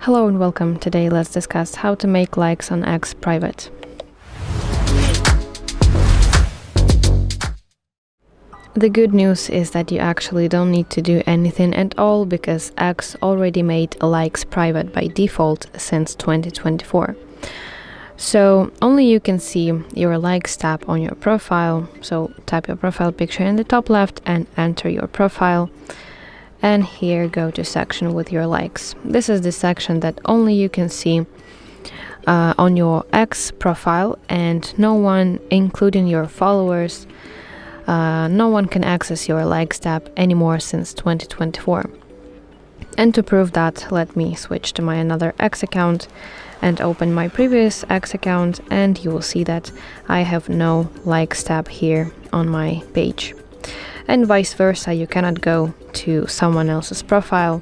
Hello and welcome. Today let's discuss how to make likes on X private. The good news is that you actually don't need to do anything at all because X already made likes private by default since 2024. So only you can see your likes tab on your profile. So tap your profile picture in the top left and enter your profile. And here go to section with your likes. This is the section that only you can see on your X profile, and no one, including your followers, no one can access your likes tab anymore since 2024. And to prove that, let me switch to my another X account and open my previous X account, and you will see that I have no likes tab here on my page. And vice versa, you cannot go to someone else's profile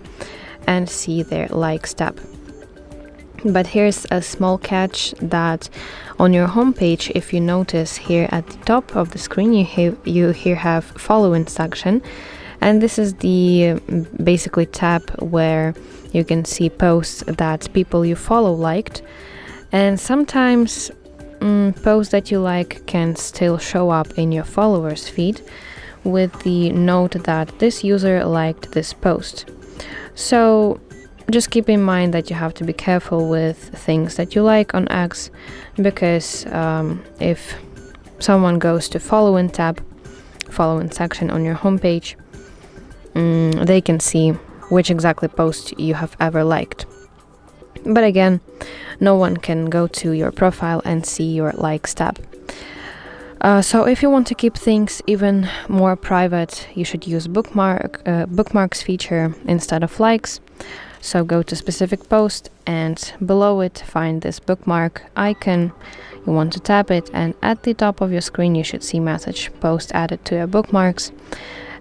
and see their likes tab. But here's a small catch, that on your homepage, if you notice here at the top of the screen, you here have following section, and this is the basically tab where you can see posts that people you follow liked, and sometimes posts that you like can still show up in your followers feed with the note that this user liked this post. So just keep in mind that you have to be careful with things that you like on X, because if someone goes to following section on your homepage, they can see which exactly post you have ever liked. But again, no one can go to your profile and see your likes tab. So if you want to keep things even more private, you should use bookmarks feature instead of likes. So go to specific post, and below it find this bookmark icon. You want to tap it, and at the top of your screen you should see message post added to your bookmarks.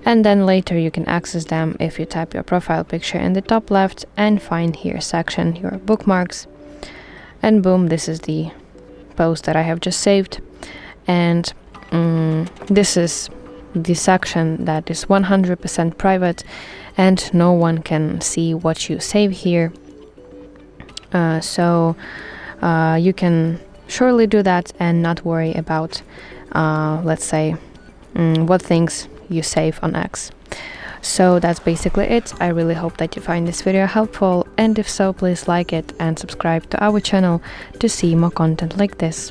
And then later you can access them if you tap your profile picture in the top left and find here section your bookmarks. And boom, this is the post that I have just saved. And this is the section that is 100% private, and no one can see what you save here. So you can surely do that and not worry about, let's say, what things you save on X. So that's basically it. I really hope that you find this video helpful, and if so, please like it and subscribe to our channel to see more content like this.